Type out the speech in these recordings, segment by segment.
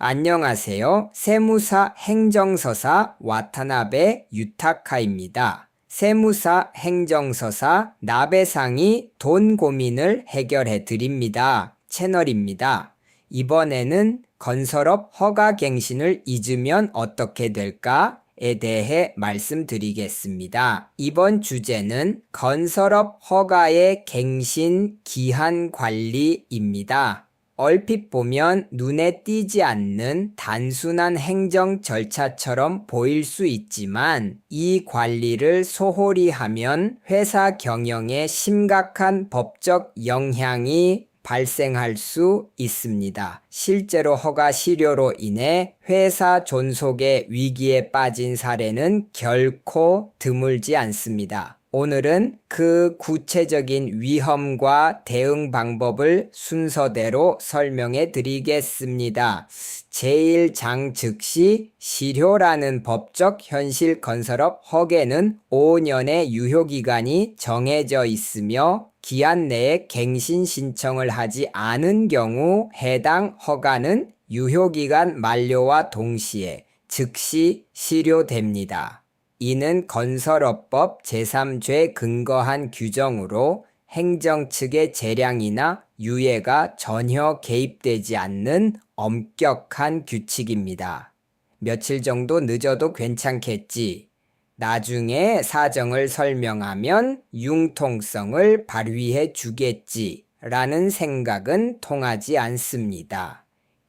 안녕하세요. 세무사 행정서사 와타나베 유타카입니다. 세무사 행정서사 나베상이 돈 고민을 해결해 드립니다. 채널입니다. 이번에는 건설업 허가갱신을 잊으면 어떻게 될까에 대해 말씀드리겠습니다. 이번 주제는 건설업 허가의 갱신 기한 관리입니다. 얼핏 보면 눈에 띄지 않는 단순한 행정 절차처럼 보일 수 있지만 이 관리를 소홀히 하면 회사 경영에 심각한 법적 영향이 발생할 수 있습니다. 실제로 허가 실효로 인해 회사 존속의 위기에 빠진 사례는 결코 드물지 않습니다. 오늘은 그 구체적인 위험과 대응 방법을 순서대로 설명해 드리겠습니다. 제1장 즉시 실효라는 법적 현실 건설업 허가는 5년의 유효기간이 정해져 있으며 기한 내에 갱신 신청을 하지 않은 경우 해당 허가는 유효기간 만료와 동시에 즉시 실효됩니다. 이는 건설업법 제3조에 근거한 규정으로 행정 측의 재량이나 유예가 전혀 개입되지 않는 엄격한 규칙입니다. 며칠 정도 늦어도 괜찮겠지. 나중에 사정을 설명하면 융통성을 발휘해 주겠지 라는 생각은 통하지 않습니다.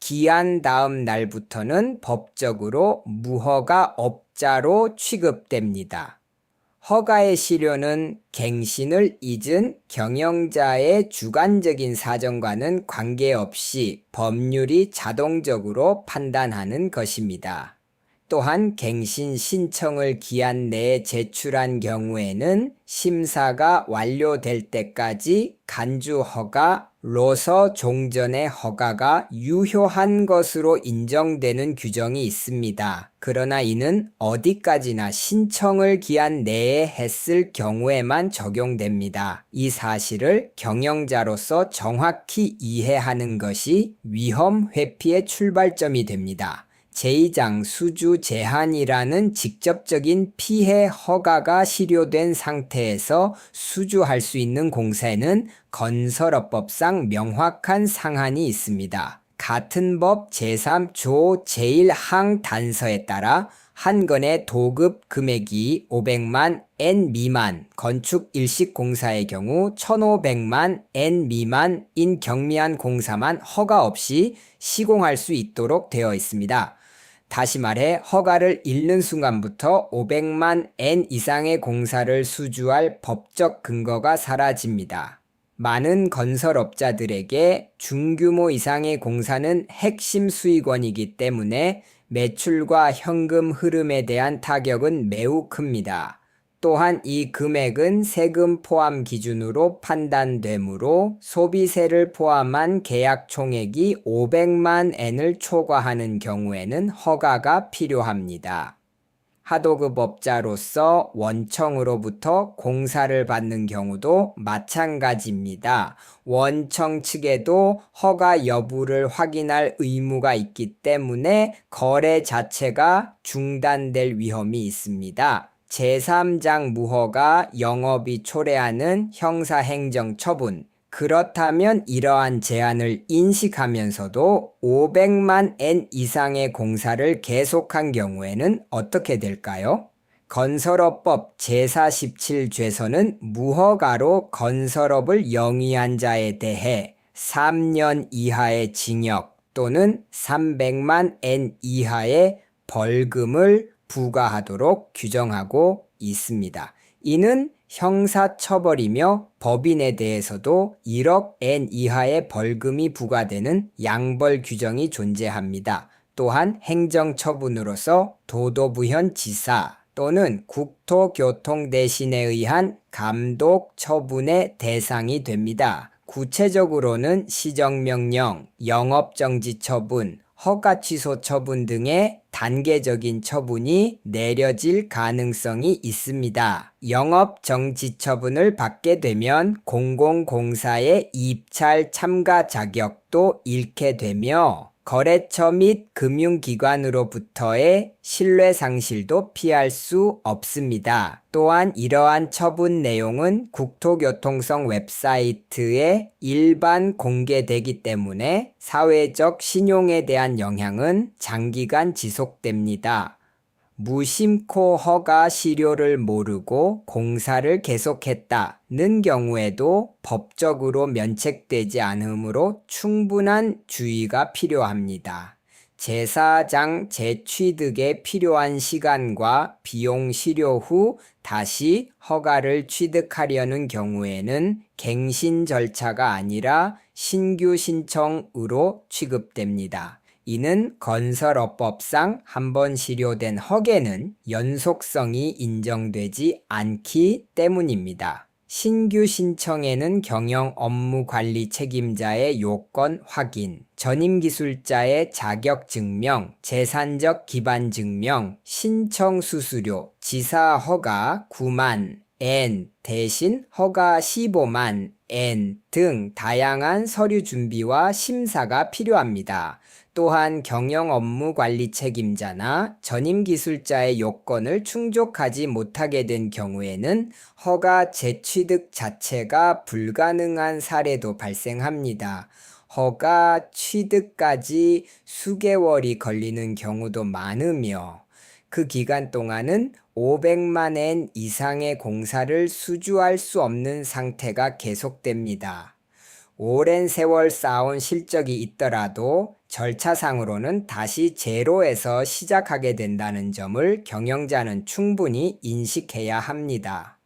기한 다음 날부터는 법적으로 무허가 업자로 취급됩니다. 허가의 실효는 갱신을 잊은 경영자의 주관적인 사정과는 관계없이 법률이 자동적으로 판단하는 것입니다. 또한 갱신 신청을 기한 내에 제출한 경우에는 심사가 완료될 때까지 간주 허가로서 종전의 허가가 유효한 것으로 인정되는 규정이 있습니다. 그러나 이는 어디까지나 신청을 기한 내에 했을 경우에만 적용됩니다. 이 사실을 경영자로서 정확히 이해하는 것이 위험 회피의 출발점이 됩니다. 제2장 수주 제한이라는 직접적인 피해 허가가 실효된 상태에서 수주할 수 있는 공사에는 건설업법상 명확한 상한이 있습니다. 같은 법 제3조 제1항 단서에 따라 한 건의 도급 금액이 500만 엔 미만 건축 일식 공사의 경우 1,500만 엔 미만인 경미한 공사만 허가 없이 시공할 수 있도록 되어 있습니다. 다시 말해 허가를 잃는 순간부터 500만 엔 이상의 공사를 수주할 법적 근거가 사라집니다. 많은 건설업자들에게 중규모 이상의 공사는 핵심 수익원이기 때문에 매출과 현금 흐름에 대한 타격은 매우 큽니다. 또한 이 금액은 세금 포함 기준으로 판단되므로 소비세를 포함한 계약 총액이 500만 엔을 초과하는 경우에는 허가가 필요합니다. 하도급업자로서 원청으로부터 공사를 받는 경우도 마찬가지입니다. 원청 측에도 허가 여부를 확인할 의무가 있기 때문에 거래 자체가 중단될 위험이 있습니다. 제3장 무허가 영업이 초래하는 형사행정처분. 그렇다면 이러한 제한을 인식하면서도 500만 엔 이상의 공사를 계속한 경우에는 어떻게 될까요? 건설업법 제47조에서는 무허가로 건설업을 영위한 자에 대해 3년 이하의 징역 또는 300만 엔 이하의 벌금을 부과하도록 규정하고 있습니다. 이는 형사처벌이며 법인에 대해서도 1억 엔 이하의 벌금이 부과되는 양벌 규정이 존재합니다. 또한 행정처분으로서 도도부현 지사 또는 국토교통대신에 의한 감독 처분의 대상이 됩니다. 구체적으로는 시정명령, 영업정지 처분, 허가 취소 처분 등의 단계적인 처분이 내려질 가능성이 있습니다. 영업 정지 처분을 받게 되면 공공공사의 입찰 참가 자격도 잃게 되며 거래처 및 금융기관으로부터의 신뢰 상실도 피할 수 없습니다. 또한 이러한 처분 내용은 국토교통성 웹사이트에 일반 공개되기 때문에 사회적 신용에 대한 영향은 장기간 지속됩니다. 무심코 허가 시료를 모르고 공사를 계속했다는 경우에도 법적으로 면책되지 않으므로 충분한 주의가 필요합니다. 제사장 재취득에 필요한 시간과 비용 실효 후 다시 허가를 취득하려는 경우에는 갱신 절차가 아니라 신규 신청으로 취급됩니다. 이는 건설업법상 한번 실효된 허가는 연속성이 인정되지 않기 때문입니다. 신규 신청에는 경영 업무 관리 책임자의 요건 확인, 전임기술자의 자격 증명, 재산적 기반 증명, 신청 수수료, 지사 허가 9만 엔 대신 허가 15만 엔 등 다양한 서류 준비와 심사가 필요합니다. 또한 경영 업무 관리 책임자나 전임 기술자의 요건을 충족하지 못하게 된 경우에는 허가 재취득 자체가 불가능한 사례도 발생합니다. 허가 취득까지 수개월이 걸리는 경우도 많으며 그 기간 동안은 500만 엔 이상의 공사를 수주할 수 없는 상태가 계속됩니다. 오랜 세월 쌓아온 실적이 있더라도 절차상으로는 다시 제로에서 시작하게 된다는 점을 경영자는 충분히 인식해야 합니다.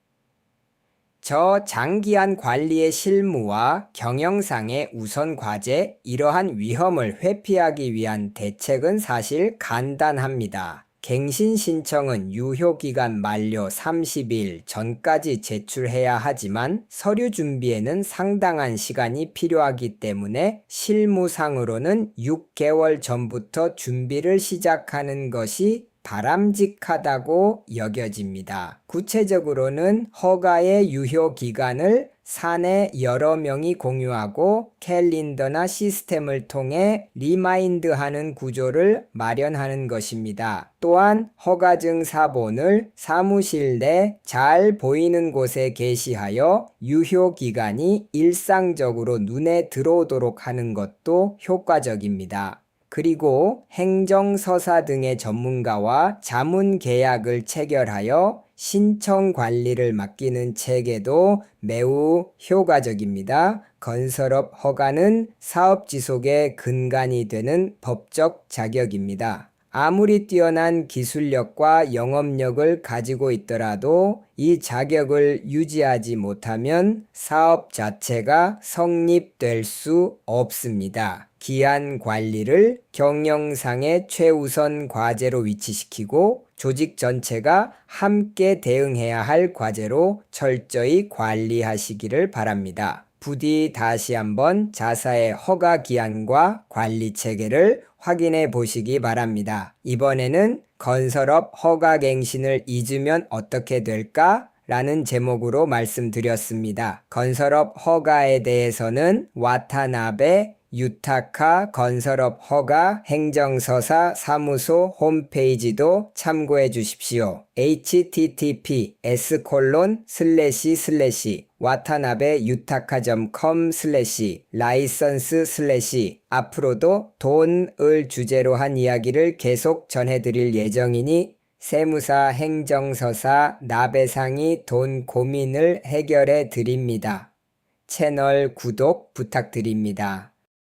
저장기한 관리의 실무와 경영상의 우선 과제, 이러한 위험을 회피하기 위한 대책은 사실 간단합니다. 갱신 신청은 유효기간 만료 30일 전까지 제출해야 하지만 서류 준비에는 상당한 시간이 필요하기 때문에 실무상으로는 6개월 전부터 준비를 시작하는 것이 바람직하다고 여겨집니다. 구체적으로는 허가의 유효 기간을 사내 여러 명이 공유하고 캘린더나 시스템을 통해 리마인드하는 구조를 마련하는 것입니다. 또한 허가증 사본을 사무실 내 잘 보이는 곳에 게시하여 유효 기간이 일상적으로 눈에 들어오도록 하는 것도 효과적입니다. 그리고 행정서사 등의 전문가와 자문 계약을 체결하여 신청 관리를 맡기는 체계도 매우 효과적입니다. 건설업 허가는 사업 지속의 근간이 되는 법적 자격입니다. 아무리 뛰어난 기술력과 영업력을 가지고 있더라도 이 자격을 유지하지 못하면 사업 자체가 성립될 수 없습니다. 기한 관리를 경영상의 최우선 과제로 위치시키고 조직 전체가 함께 대응해야 할 과제로 철저히 관리하시기를 바랍니다. 부디 다시 한번 자사의 허가 기한과 관리 체계를 확인해 보시기 바랍니다. 이번에는 건설업 허가 갱신을 잊으면 어떻게 될까? 라는 제목으로 말씀드렸습니다. 건설업 허가에 대해서는 와타나베 유타카 건설업 허가 행정서사 사무소 홈페이지도 참고해 주십시오. https://watanabe-yutaka.com/license/ 앞으로도 돈을 주제로 한 이야기를 계속 전해드릴 예정이니 세무사, 행정서사, 나배상이 돈 고민을 해결해 드립니다. 채널 구독 부탁드립니다.